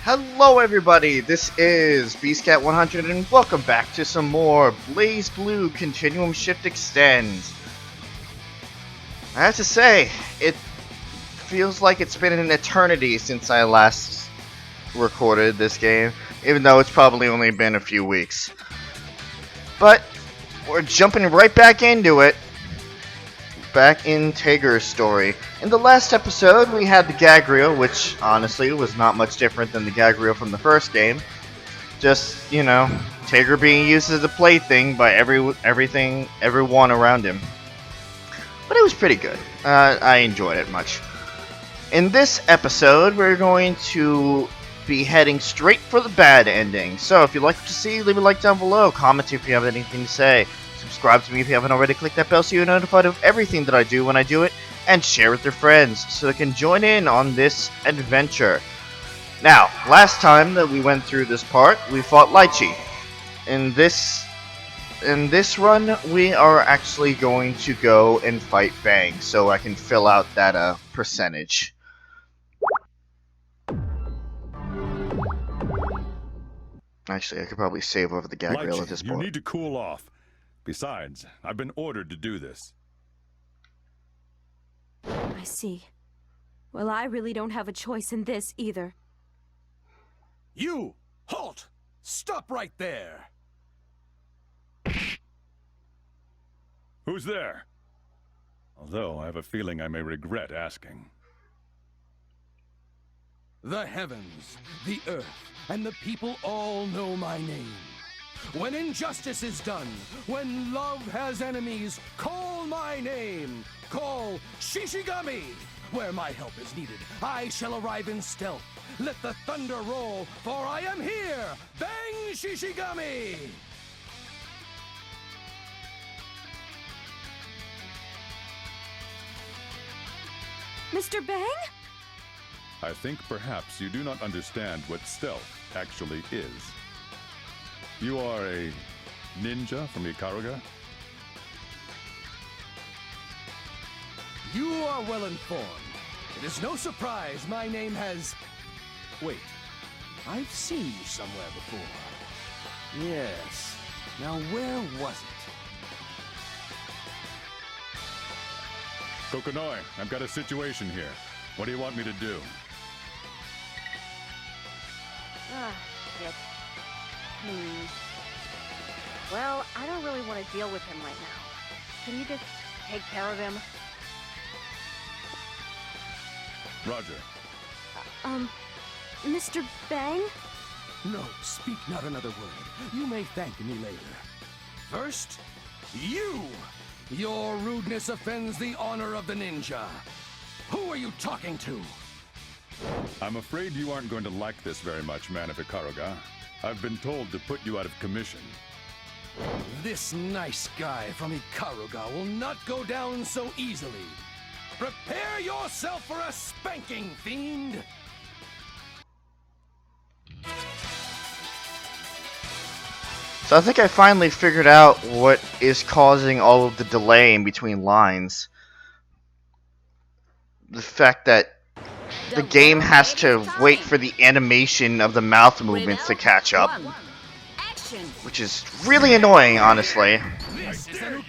Hello everybody, this is BeastCat100 and welcome back to some more BlazBlue Continuum Shift Extends. I have to say, it feels like it's been an eternity since I last recorded this game, even though it's probably only been a few weeks. But we're jumping right back into it. Back in Tager's story. In the last episode, we had the gag reel, which honestly was not much different than the gag reel from the first game. Just, you know, Tager being used as a plaything by everyone around him. But it was pretty good. I enjoyed it much. In this episode, we're going to be heading straight for the bad ending. So if you'd like to see, leave a like down below. Comment if you have anything to say. Subscribe to me if you haven't already. Click that bell so you're notified of everything that I do when I do it. And share with your friends so they can join in on this adventure. Now, last time that we went through this part, we fought Lychee. In this run, we are actually going to go and fight Bang, so I can fill out that percentage. Actually, I could probably save over the gag reel at this point. You need to cool off. Besides, I've been ordered to do this. I see. Well, I really don't have a choice in this either. You! Halt! Stop right there! Who's there? Although I have a feeling I may regret asking. The heavens, the earth, and the people all know my name. When injustice is done, when love has enemies, call my name. Call Shishigami. Where my help is needed, I shall arrive in stealth. Let the thunder roll, for I am here. Bang Shishigami! Mr. Bang? I think perhaps you do not understand what stealth actually is. You are a ninja from Ikaruga? You are well informed. It is no surprise my name has... Wait, I've seen you somewhere before. Yes. Now where was it? Kokonoi, I've got a situation here. What do you want me to do? Shit. Well, I don't really want to deal with him right now. Can you just take care of him? Roger. Mr. Bang? No, speak not another word. You may thank me later. First, you! Your rudeness offends the honor of the ninja. Who are you talking to? I'm afraid you aren't going to like this very much, man of Ikaruga. I've been told to put you out of commission. This nice guy from Ikaruga will not go down so easily. Prepare yourself for a spanking, fiend! So I think I finally figured out what is causing all of the delay in between lines. The fact that the game has to wait for the animation of the mouth movements to catch up. Which is really annoying, honestly. This is an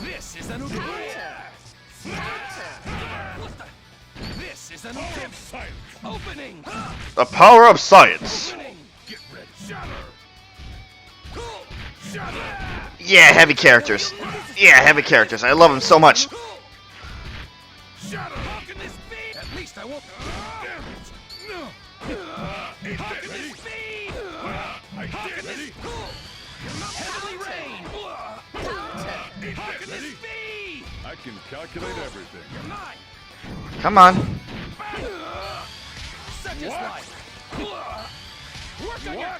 This is an This is an opening! The power of science! Get ready, shatter! Yeah, heavy characters. Yeah, heavy characters. I love them so much. Shatter! How can this be? At least I won't. Damn it! No! How can this be? How can this heavenly rain? How can this be? I can calculate everything. You're mine! Come on. Such is life! Work on your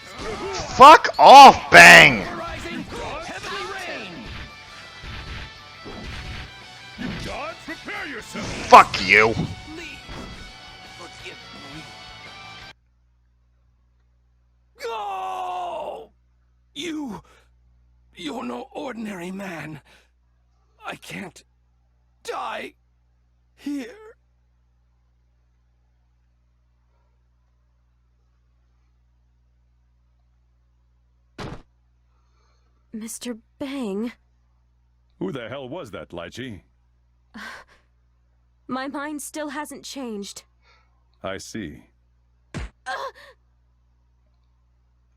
Fuck off, Bang! rising heavenly rain! Dodge, prepare yourself! Fuck you. Please, forgive me. Go! You're no ordinary man. I can't die here. Mr. Bang. Who the hell was that, Lychee? My mind still hasn't changed. I see.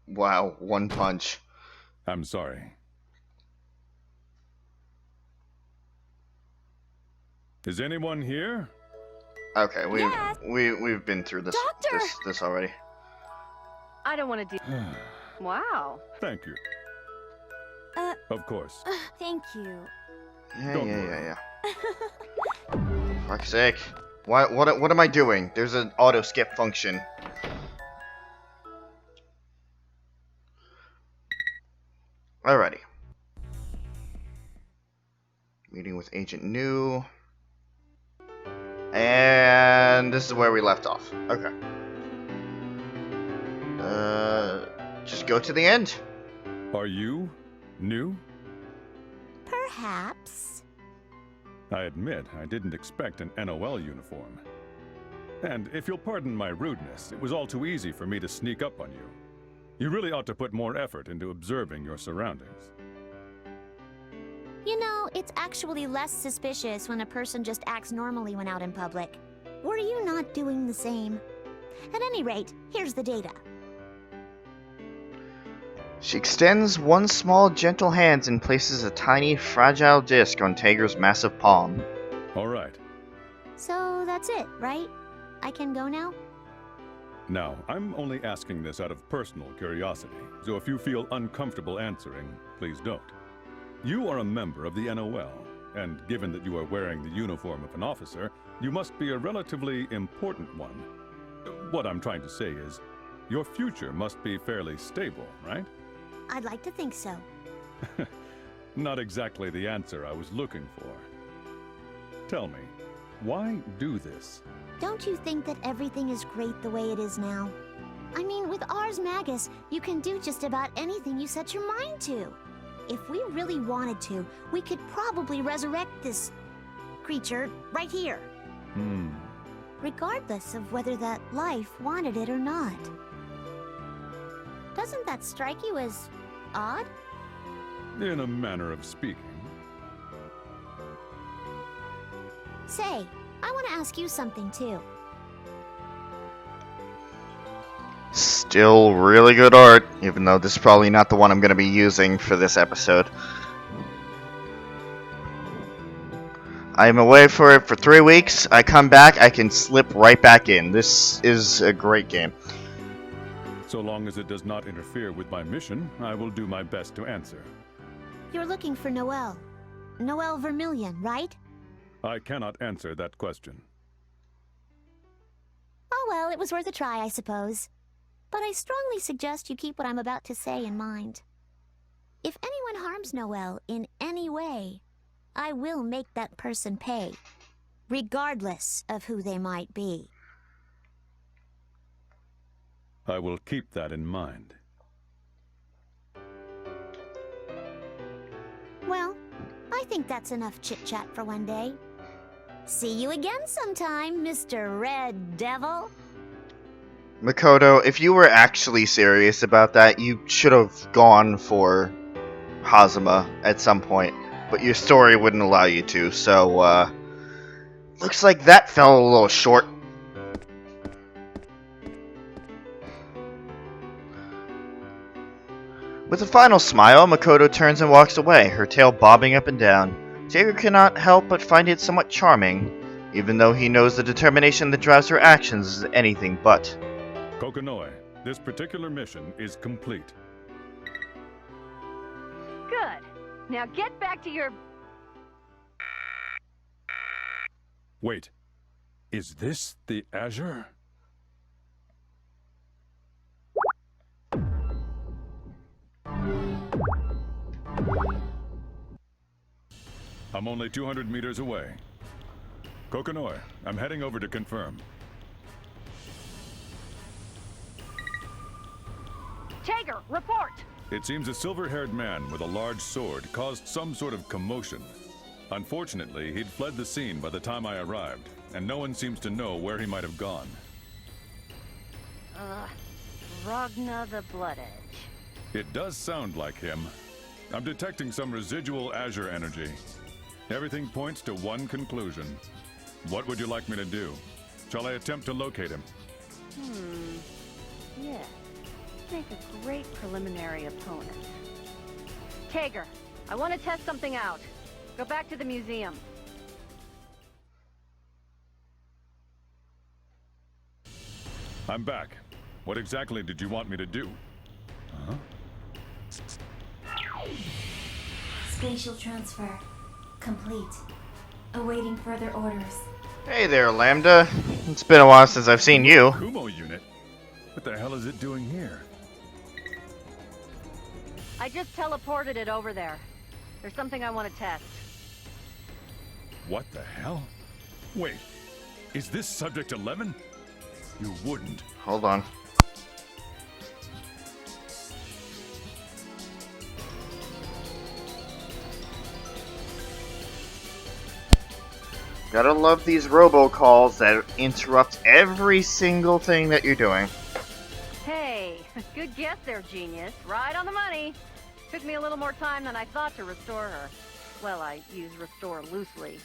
Wow, one punch. I'm sorry. Is anyone here? Okay, Yes. we've been through this Doctor! this already. I don't want to do... Wow. Thank you. Of course. Thank you. Don't worry. Yeah. Fuck's sake. What am I doing? There's an auto skip function. Alrighty. Meeting with Agent New. And this is where we left off. Okay. Just go to the end. Are you new? Perhaps. I admit I didn't expect an NOL uniform. And if you'll pardon my rudeness, it was all too easy for me to sneak up on you. You really ought to put more effort into observing your surroundings. You know, it's actually less suspicious when a person just acts normally when out in public. Were you not doing the same? At any rate, here's the data. She extends one small, gentle hand and places a tiny, fragile disc on Tager's massive palm. All right. So that's it, right? I can go now? Now, I'm only asking this out of personal curiosity, so if you feel uncomfortable answering, please don't. You are a member of the NOL, and given that you are wearing the uniform of an officer, you must be a relatively important one. What I'm trying to say is, your future must be fairly stable, right? I'd like to think so. Not exactly the answer I was looking for. Tell me, why do this? Don't you think that everything is great the way it is now? I mean, with Ars Magus, you can do just about anything you set your mind to. If we really wanted to, we could probably resurrect this creature right here. Regardless of whether that life wanted it or not. Doesn't that strike you as odd? In a manner of speaking. Say, I want to ask you something too. Still really good art, even though this is probably not the one I'm going to be using for this episode. I'm away for it for 3 weeks. I come back, I can slip right back in. This is a great game. So long as it does not interfere with my mission, I will do my best to answer. You're looking for Noelle. Noelle Vermillion, right? I cannot answer that question. Oh well, it was worth a try, I suppose. But I strongly suggest you keep what I'm about to say in mind. If anyone harms Noelle in any way, I will make that person pay, regardless of who they might be. I will keep that in mind. Well, I think that's enough chit-chat for one day. See you again sometime, Mr. Red Devil. Makoto, if you were actually serious about that, you should have gone for Hazama at some point, but your story wouldn't allow you to, so, looks like that fell a little short. With a final smile, Makoto turns and walks away, her tail bobbing up and down. Tager cannot help but find it somewhat charming, even though he knows the determination that drives her actions is anything but. Kokonoi, this particular mission is complete. Good. Now get back to your... Wait, is this the Azure? I'm only 200 meters away. Kokonoi, I'm heading over to confirm. Tager, report! It seems a silver-haired man with a large sword caused some sort of commotion. Unfortunately, he'd fled the scene by the time I arrived, and no one seems to know where he might have gone. Ragna the Blood Edge. It does sound like him. I'm detecting some residual Azure energy. Everything points to one conclusion. What would you like me to do? Shall I attempt to locate him? Yes. Make a great preliminary opponent. Tager, I want to test something out. Go back to the museum. I'm back. What exactly did you want me to do? Huh? Spatial transfer complete. Awaiting further orders. Hey there, Lambda. It's been a while since I've seen you. Kumo unit? What the hell is it doing here? I just teleported it over there. There's something I want to test. What the hell? Wait, is this Subject 11? You wouldn't. Hold on. Gotta love these robocalls that interrupt every single thing that you're doing. Hey, good guess there, genius. Right on the money. Took me a little more time than I thought to restore her. Well, I use restore loosely.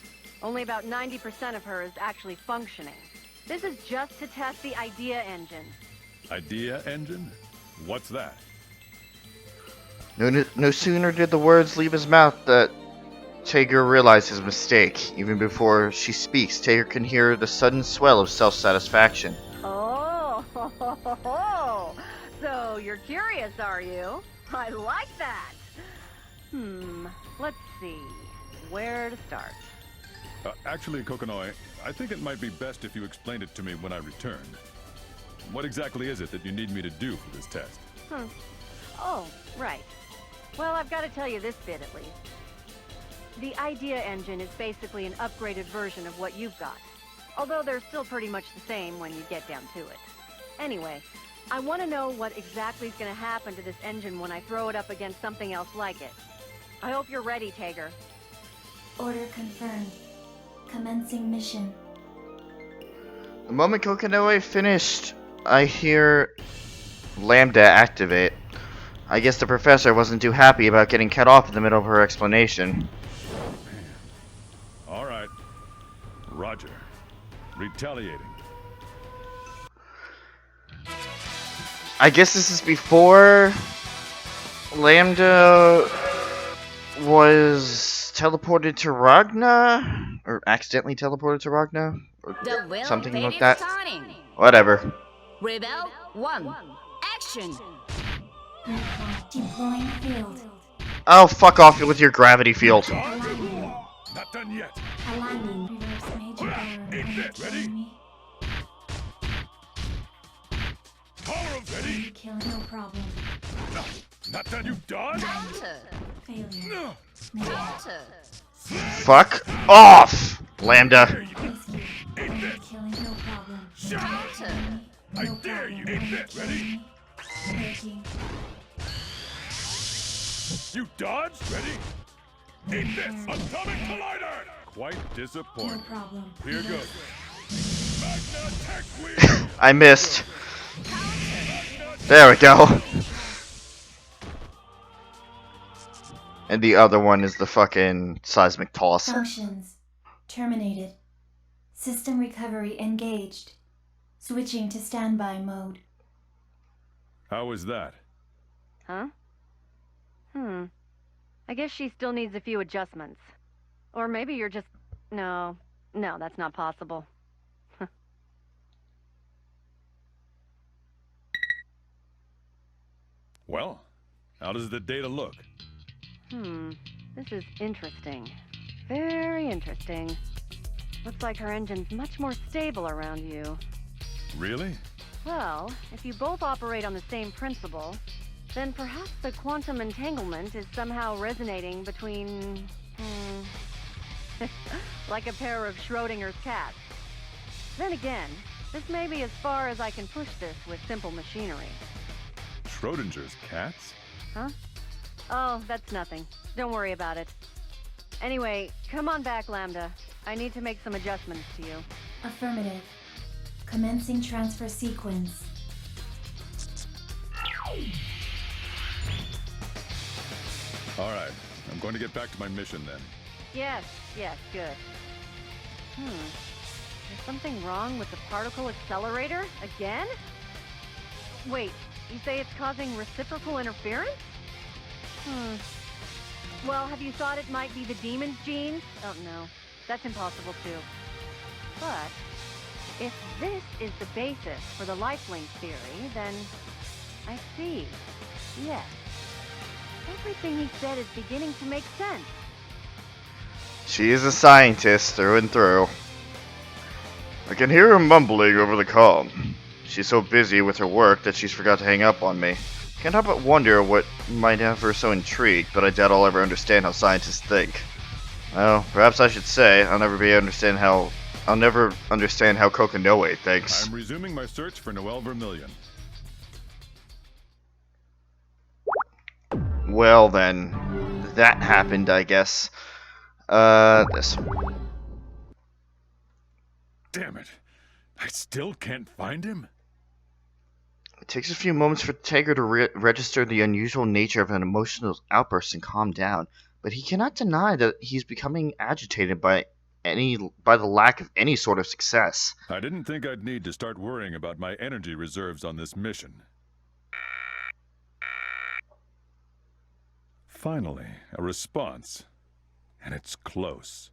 Only about 90% of her is actually functioning. This is just to test the idea engine. Idea engine? What's that? No sooner did the words leave his mouth that Tager realized his mistake. Even before she speaks, Tager can hear the sudden swell of self-satisfaction. Oh, so you're curious, are you? I like that. Let's see. Where to start? Actually, Kokonoi, I think it might be best if you explained it to me when I return. What exactly is it that you need me to do for this test? Oh, right. Well, I've got to tell you this bit at least. The idea engine is basically an upgraded version of what you've got. Although they're still pretty much the same when you get down to it. Anyway, I want to know what exactly is going to happen to this engine when I throw it up against something else like it. I hope you're ready, Tager. Order confirmed. Commencing mission. The moment Kokonoi finished, I hear Lambda activate. I guess the professor wasn't too happy about getting cut off in the middle of her explanation. All right. Roger. Retaliating. I guess this is before Lambda was teleported to Ragna? Or accidentally teleported to Ragna? Or something like that. Whatever. Rebel 1. Action! Deploying field. Oh, fuck off with your gravity field. Not done yet. Aligning. Reverse major error. Ready? Power of ready. Kill, no problem. No, not done, you done? Failure. No. Fuck off, Lambda. Rescue. Killing, no problem. I dare you. Ready? Breaking. You dodge? Ready? Eat this! Atomic Collider! Quite No disappointing. problem. Here goes. Magna Tech Wheel! I missed. There we go. And the other one is the fucking seismic toss. Functions. Terminated. System recovery engaged. Switching to standby mode. How was that? Huh? I guess she still needs a few adjustments. Or maybe you're just... No, that's not possible. Well, how does the data look? This is interesting. Very interesting. Looks like her engine's much more stable around you. Really? Well, if you both operate on the same principle, then perhaps the quantum entanglement is somehow resonating between... like a pair of Schrodinger's cats. Then again, this may be as far as I can push this with simple machinery. Schrodinger's cats? Huh? Oh, that's nothing. Don't worry about it. Anyway, come on back, Lambda. I need to make some adjustments to you. Affirmative. Commencing transfer sequence. Alright, I'm going to get back to my mission then. Yes, good. Is something wrong with the particle accelerator? Again? Wait, you say it's causing reciprocal interference? Well, have you thought it might be the demon's genes? Oh, no. That's impossible, too. But, if this is the basis for the lifelink theory, then I see. Yes. Everything he said is beginning to make sense. She is a scientist through and through. I can hear her mumbling over the comm. She's so busy with her work that she's forgot to hang up on me. Can't help but wonder what might have her so intrigued, but I doubt I'll ever understand how scientists think. Well, perhaps I should say I'll never understand how Kokonoe thinks. I'm resuming my search for Noelle Vermillion. Well then, that happened, I guess. This. Damn it! I still can't find him? It takes a few moments for Tager to register the unusual nature of an emotional outburst and calm down, but he cannot deny that he's becoming agitated by the lack of any sort of success. I didn't think I'd need to start worrying about my energy reserves on this mission. Finally, a response. And it's close.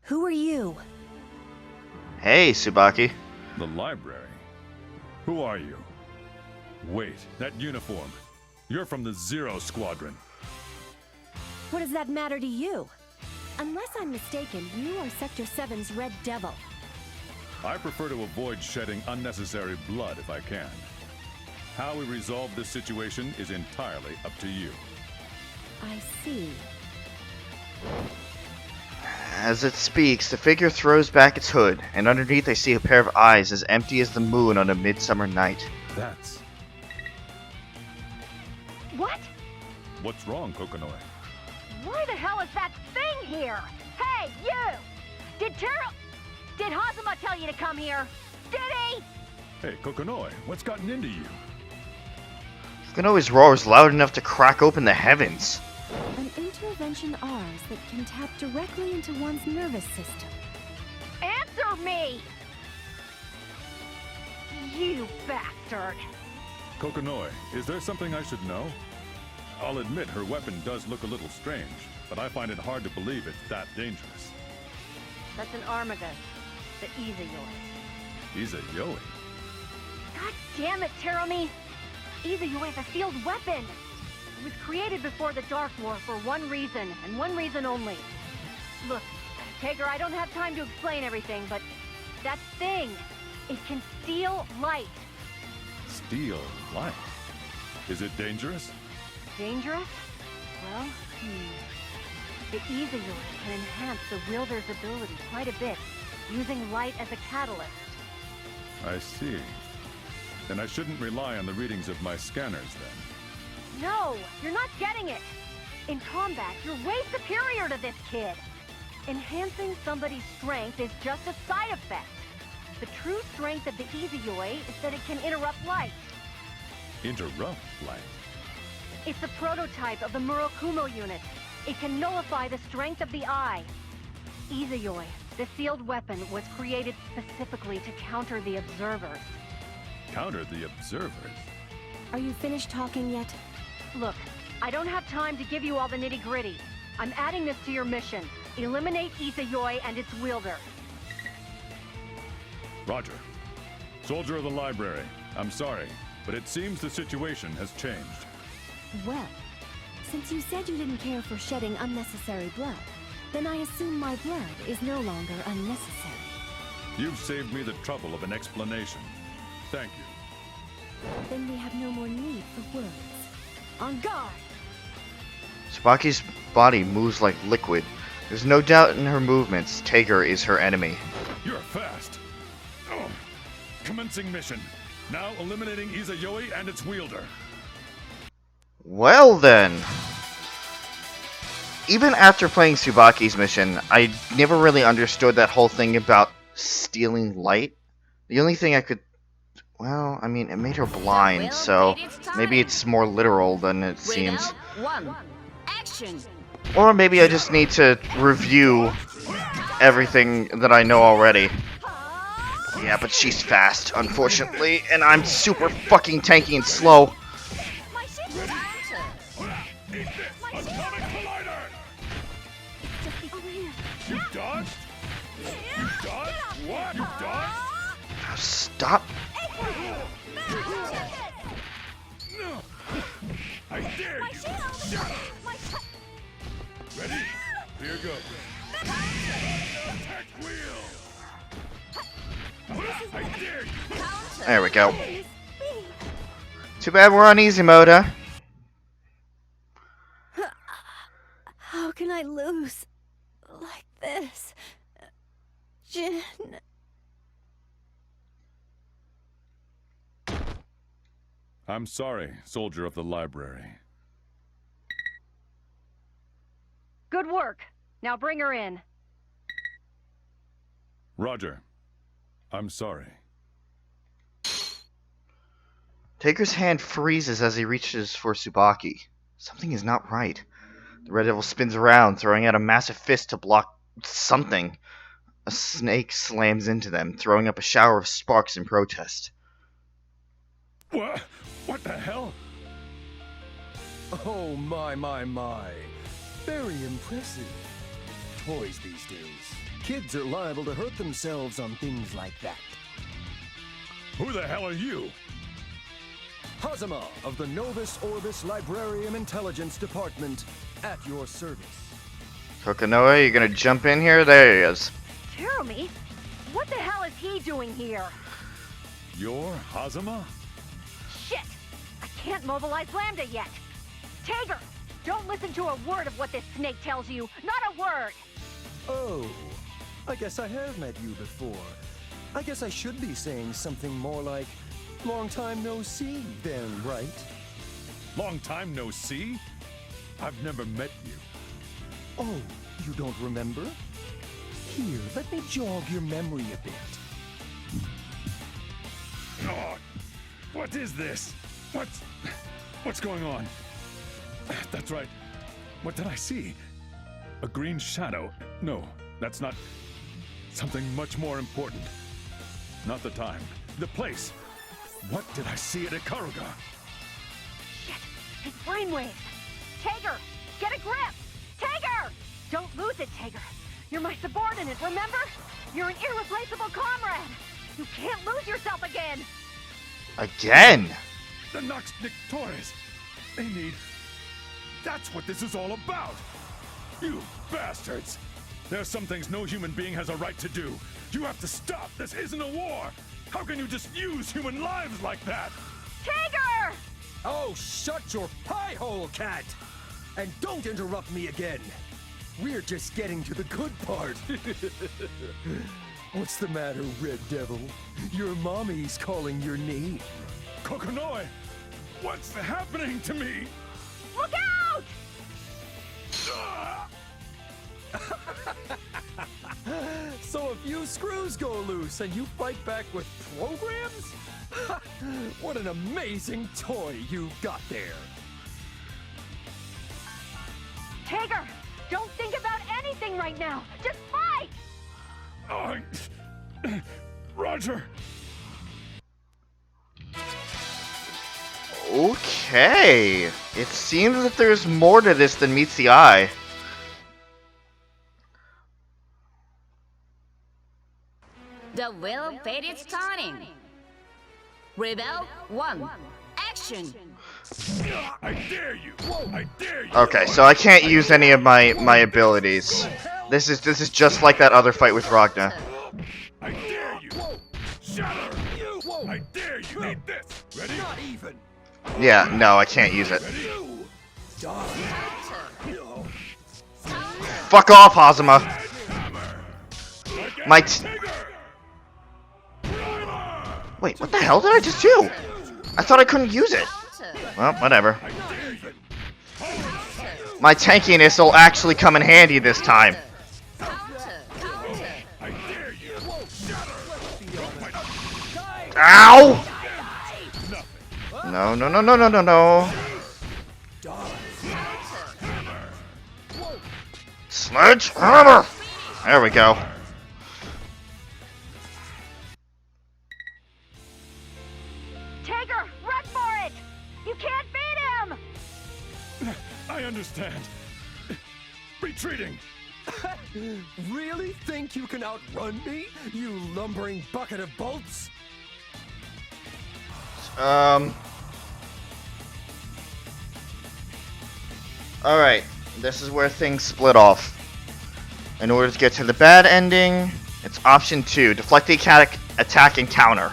Who are you? Hey, Tsubaki. The library? Who are you? Wait, that uniform. You're from the Zero Squadron. What does that matter to you? Unless I'm mistaken, you are Sector 7's Red Devil. I prefer to avoid shedding unnecessary blood if I can. How we resolve this situation is entirely up to you. I see. As it speaks, the figure throws back its hood, and underneath I see a pair of eyes as empty as the moon on a midsummer night. That's... What? What's wrong, Kokonoe? Why the hell is that thing here? Hey, you! Did Hazama tell you to come here? Did he? Hey, Kokonoe, what's gotten into you? Kokonoe's roar is loud enough to crack open the heavens. An intervention ours that can tap directly into one's nervous system. Answer me! You bastard! Kokonoe, is there something I should know? I'll admit her weapon does look a little strange, but I find it hard to believe it's that dangerous. That's an Armagus, the Izayoi. Izayoi? God damn it, Terumi! Izayoi is a sealed weapon! It was created before the Dark War for one reason, and one reason only. Look, Tager, I don't have time to explain everything, but that thing, it can steal light. Steal light? Is it dangerous? Dangerous? Well, The Izayoi can enhance the wielder's ability quite a bit, using light as a catalyst. I see. Then I shouldn't rely on the readings of my scanners, then. No, you're not getting it! In combat, you're way superior to this kid! Enhancing somebody's strength is just a side effect. The true strength of the Izayoi is that it can interrupt light. Interrupt light? It's a prototype of the Murakumo unit. It can nullify the strength of the eye. Izayoi, the sealed weapon, was created specifically to counter the Observers. Counter the Observers? Are you finished talking yet? Look, I don't have time to give you all the nitty-gritty. I'm adding this to your mission. Eliminate Izayoi and its wielder. Roger. Soldier of the library, I'm sorry, but it seems the situation has changed. Well, since you said you didn't care for shedding unnecessary blood, then I assume my blood is no longer unnecessary. You've saved me the trouble of an explanation. Thank you. Then we have no more need for words. On guard! Tsubaki's body moves like liquid. There's no doubt in her movements, Tager is her enemy. You're fast. Oh. Commencing mission. Now eliminating Izayoi and its wielder. Well then. Even after playing Tsubaki's mission, I never really understood that whole thing about stealing light. The only thing I could... Well, I mean, it made her blind, so maybe it's more literal than it seems. Rebel 1. Action. Or maybe I just need to review everything that I know already. Yeah, but she's fast, unfortunately, and I'm super fucking tanky and slow. You dodged? You dodged? What? You dodged? Stop. No! I dare you! Shut up! Ready? Here goes. Attack wheel! I dare you! There we go. Too bad we're on easy mode, huh? How can I lose like this? Jin. I'm sorry, soldier of the library. Good work. Now bring her in. Roger. I'm sorry. Tager's hand freezes as he reaches for Tsubaki. Something is not right. The Red Devil spins around, throwing out a massive fist to block something. A snake slams into them, throwing up a shower of sparks in protest. What? What the hell? Oh, my. Very impressive. Toys these days. Kids are liable to hurt themselves on things like that. Who the hell are you? Hazama of the Novus Orbis Librarium Intelligence Department, at your service. Kokonoe, you gonna jump in here? There he is. Jeremy? What the hell is he doing here? You're Hazama? Shit! I can't mobilize Lambda yet. Tager! Don't listen to a word of what this snake tells you. Not a word! Oh, I guess I have met you before. I guess I should be saying something more like, long time no see, then, right? Long time no see? I've never met you. Oh, you don't remember? Here, let me jog your memory a bit. Oh, what is this? What's going on? That's right. What did I see? A green shadow. No, that's not... Something much more important. Not the time. The place. What did I see at Ikaruga? Shit! His brainwaves! Tager! Get a grip! Tager! Don't lose it, Tager! You're my subordinate, remember? You're an irreplaceable comrade! You can't lose yourself again! Again? The Nox Nictores. They need... That's what this is all about! You bastards! There are some things no human being has a right to do. You have to stop! This isn't a war! How can you just use human lives like that? Tager! Oh, shut your pie hole, cat! And don't interrupt me again! We're just getting to the good part. What's the matter, Red Devil? Your mommy's calling your name. Kokonoe! What's happening to me? Look out! So a few screws go loose and you fight back with programs? What an amazing toy you've got there. Tager! Don't think about anything right now! Just fight! Roger! Okay. It seems that there's more to this than meets the eye. The wheel of fate is turning. Rebel 1. Action. I dare you! I dare you! Okay, so I can't use any of my abilities. This is just like that other fight with Ragna. I dare you! Shatter! I dare you! Need this! Ready? Not even. Yeah, no, I can't use it. Fuck off, Hazama! My Wait, what the hell did I just do? I thought I couldn't use it. Well, whatever. My tankiness will actually come in handy this time. Ow! No, no, no, no, no, no, no. Sledgehammer! There we go. Tager, run for it! You can't beat him! I understand. Retreating. Really think you can outrun me, you lumbering bucket of bolts? Alright, this is where things split off. In order to get to the bad ending, it's option 2, deflect the attack and counter.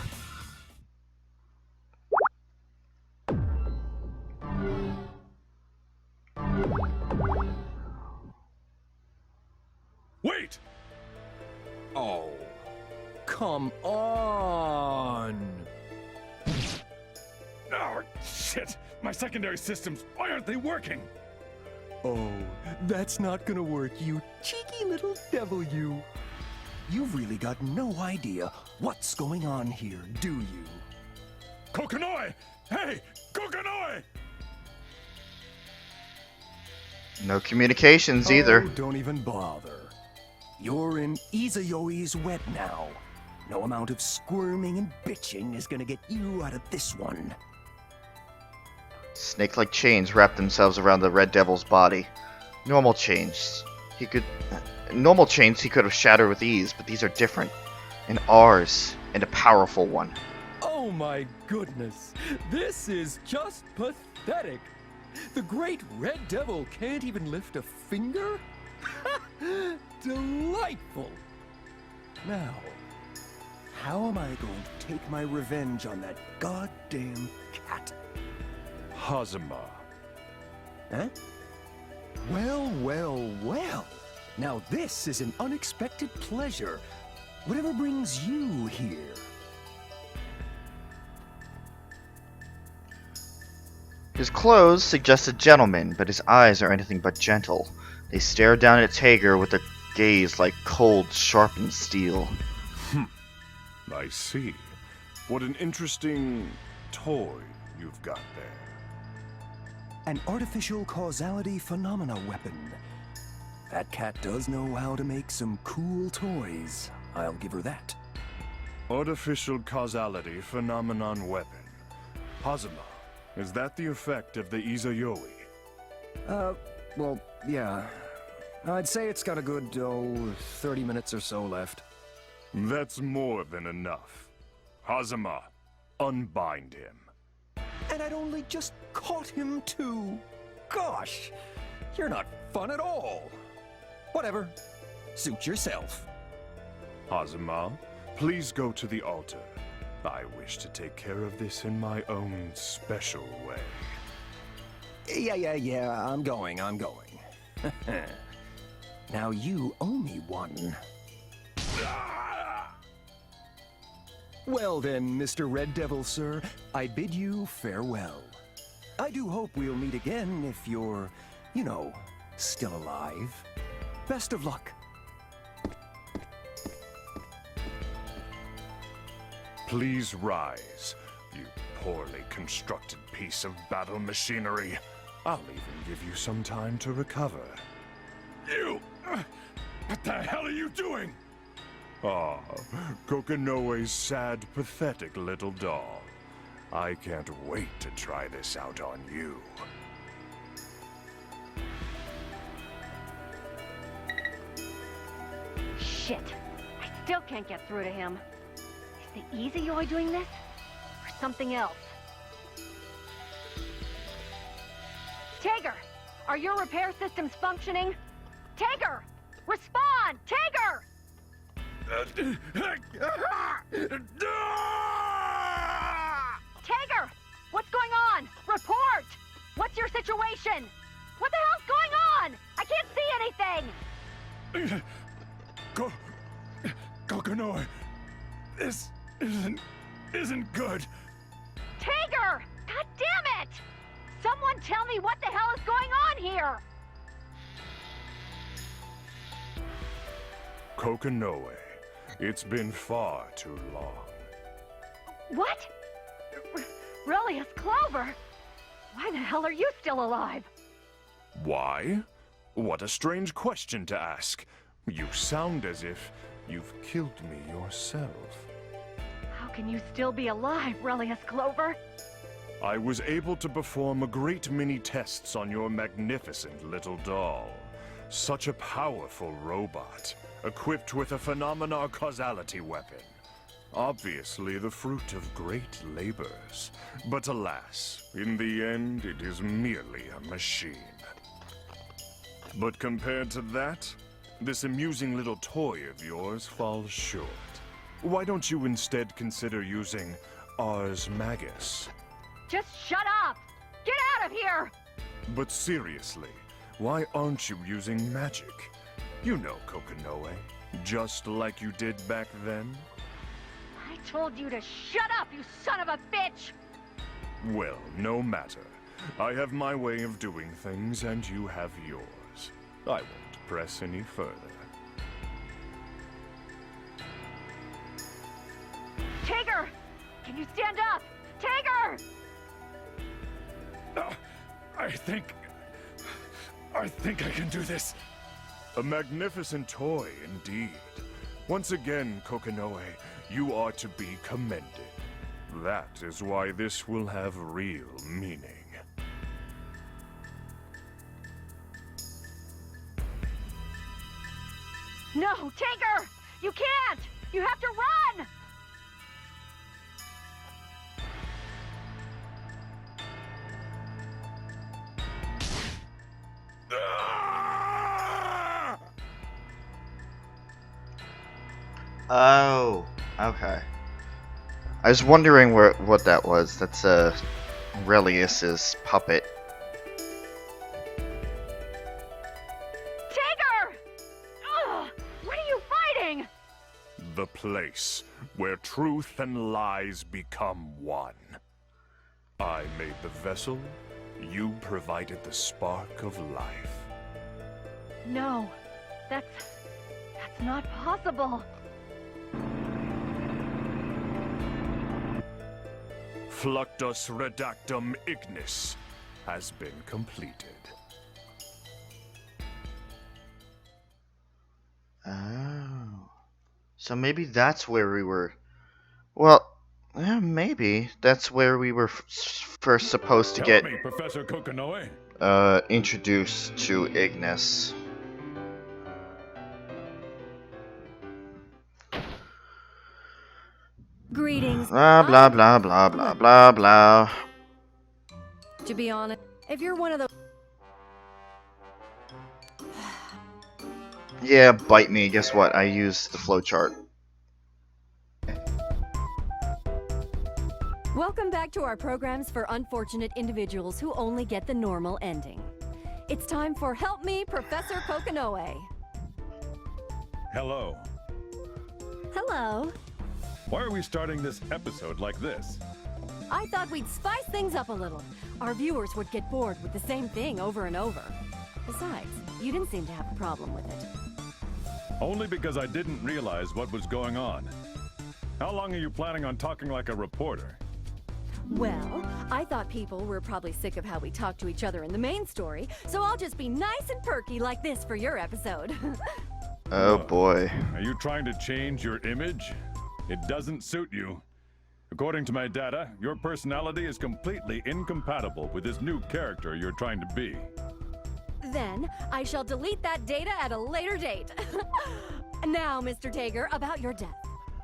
Wait! Oh, come on! Oh, shit! My secondary systems, why aren't they working? Oh, that's not gonna work, you cheeky little devil, you. You've really got no idea what's going on here, do you? Kokonoi! Hey! Kokonoi! No communications either. Oh, don't even bother. You're in Izayoi's web now. No amount of squirming and bitching is gonna get you out of this one. Snake-like chains wrap themselves around the Red Devil's body. Normal chains he could have shattered with ease, but these are different. And ours, and a powerful one. Oh my goodness, this is just pathetic. The great Red Devil can't even lift a finger? Delightful! Now, how am I going to take my revenge on that goddamn cat? Hazama. Huh? Well, well, well. Now this is an unexpected pleasure. Whatever brings you here? His clothes suggest a gentleman, but his eyes are anything but gentle. They stare down at Tager with a gaze like cold, sharpened steel. I see. What an interesting toy you've got there. An artificial causality phenomena weapon. That cat does know how to make some cool toys. I'll give her that. Artificial causality phenomenon weapon. Hazama, is that the effect of the Izayoi? Well, yeah. I'd say it's got a good, 30 minutes or so left. That's more than enough. Hazama, unbind him. And I'd only just caught him too. Gosh, you're not fun at all. Whatever, suit yourself. Hazama, please go to the altar. I wish to take care of this in my own special way. Yeah, I'm going. Now you owe me one. Well then, Mr. Red Devil, sir, I bid you farewell. I do hope we'll meet again if you're, still alive. Best of luck. Please rise, you poorly constructed piece of battle machinery. I'll even give you some time to recover. You! What the hell are you doing? Ah, Kokonoe's sad, pathetic little doll. I can't wait to try this out on you. Shit. I still can't get through to him. Is the Izayoi doing this? Or something else? Tager! Are your repair systems functioning? Tager! Respond! Tager! Tager! What's going on? Report! What's your situation? What the hell's going on? I can't see anything! Kokonoe, this isn't good. Tager! God damn it! Someone tell me what the hell is going on here! Kokonoe, it's been far too long. What? Relius Clover! Why the hell are you still alive? Why? What a strange question to ask. You sound as if you've killed me yourself. How can you still be alive, Relius Clover? I was able to perform a great many tests on your magnificent little doll. Such a powerful robot, equipped with a phenomena causality weapon. Obviously the fruit of great labors. But alas, in the end, it is merely a machine. But compared to that, this amusing little toy of yours falls short. Why don't you instead consider using Ars Magus? Just shut up! Get out of here! But seriously, why aren't you using magic? You know, Kokonoe, just like you did back then. I told you to shut up, you son of a bitch! Well, no matter. I have my way of doing things, and you have yours. I won't press any further. Tager! Can you stand up? Tager! I think I can do this. A magnificent toy, indeed. Once again, Kokonoe, you are to be commended. That is why this will have real meaning. No, Tager! You can't! You have to run! Oh, okay. I was wondering what that was. That's Relius's puppet. Tager! Ugh! What are you fighting? The place where truth and lies become one. I made the vessel, you provided the spark of life. No, that's not possible. Fluctus redactum ignis has been completed. Oh. So maybe that's where we were... Well, yeah, maybe that's where we were first supposed to Tell get me, Professor Kokonoe. introduced to Ignis. Greetings. Blah blah blah blah blah blah blah. To be honest, if you're one of those... Yeah, bite me. Guess what? I used the flowchart. Welcome back to our programs for unfortunate individuals who only get the normal ending. It's time for Help Me, Professor Kokonoe. Hello. Hello. Why are we starting this episode like this? I thought we'd spice things up a little. Our viewers would get bored with the same thing over and over. Besides, you didn't seem to have a problem with it. Only because I didn't realize what was going on. How long are you planning on talking like a reporter? Well, I thought people were probably sick of how we talk to each other in the main story, so I'll just be nice and perky like this for your episode. Oh boy. Are you trying to change your image? It doesn't suit you. According to my data, your personality is completely incompatible with this new character you're trying to be. Then, I shall delete that data at a later date. Now, Mr. Tager, about your death.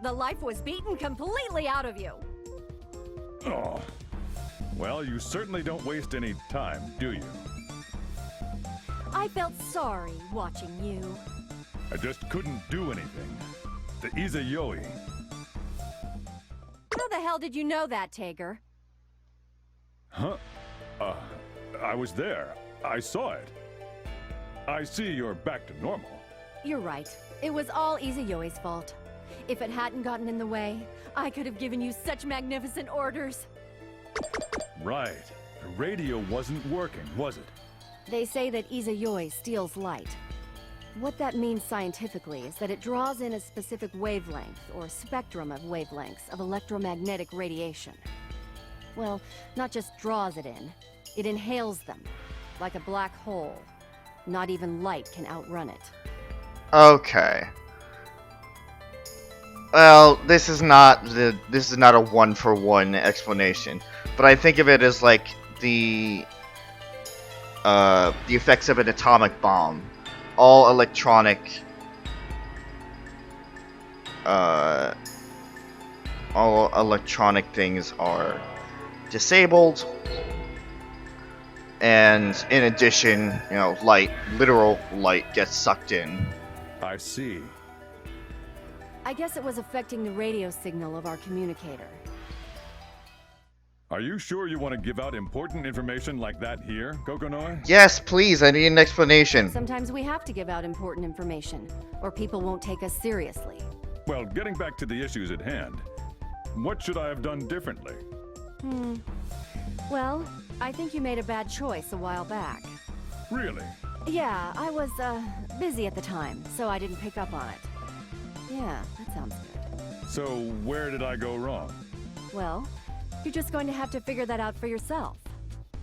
The life was beaten completely out of you. Oh. Well, you certainly don't waste any time, do you? I felt sorry watching you. I just couldn't do anything. The Izayoi. How the hell did you know that, Tager? Huh? I was there. I saw it. I see you're back to normal. You're right. It was all Izayoi's fault. If it hadn't gotten in the way, I could have given you such magnificent orders. Right. The radio wasn't working, was it? They say that Izayoi steals light. What that means scientifically is that it draws in a specific wavelength or spectrum of wavelengths of electromagnetic radiation. well, not just draws it in. It inhales them, like a black hole. Not even light can outrun it. Okay. Well, this is not a one-for-one explanation, but I think of it as like the effects of an atomic bomb. All electronic things are disabled, and in addition, you know, literal light gets sucked in. I see. I guess it was affecting the radio signal of our communicator. Are you sure you want to give out important information like that here, Kokonoi? Yes, please, I need an explanation. Sometimes we have to give out important information, or people won't take us seriously. Well, getting back to the issues at hand, what should I have done differently? Well, I think you made a bad choice a while back. Really? Yeah, I was, busy at the time, so I didn't pick up on it. Yeah, that sounds good. So, where did I go wrong? Well, you're just going to have to figure that out for yourself.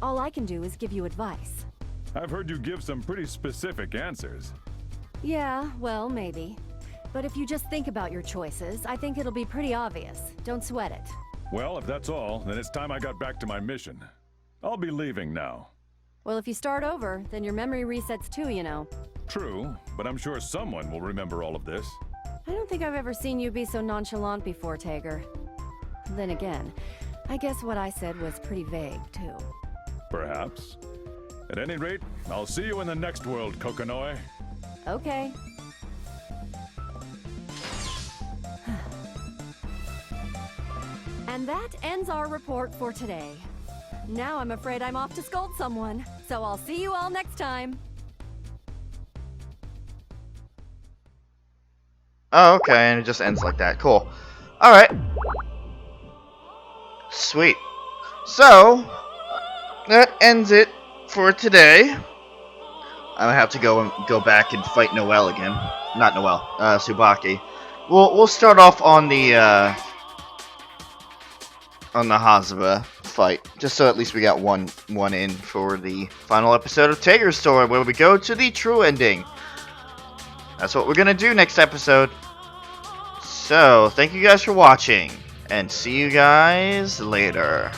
All I can do is give you advice. I've heard you give some pretty specific answers. Yeah, well, maybe. But if you just think about your choices, I think it'll be pretty obvious. Don't sweat it. Well, if that's all, then it's time I got back to my mission. I'll be leaving now. Well, if you start over, then your memory resets too, you know. True, but I'm sure someone will remember all of this. I don't think I've ever seen you be so nonchalant before, Tager. Then again, I guess what I said was pretty vague, too. Perhaps. At any rate, I'll see you in the next world, Kokonoi. Okay. And that ends our report for today. Now I'm afraid I'm off to scold someone, so I'll see you all next time. Oh, okay, and it just ends like that. Cool. Alright. Sweet. So, that ends it for today. I'm gonna have to go back and fight Noelle again. Not Noelle, Tsubaki. We'll start off on the Hazaba fight, just so at least we got one in for the final episode of Tager's story, where we go to the true ending. That's what we're gonna do next episode. So, thank you guys for watching, and see you guys later.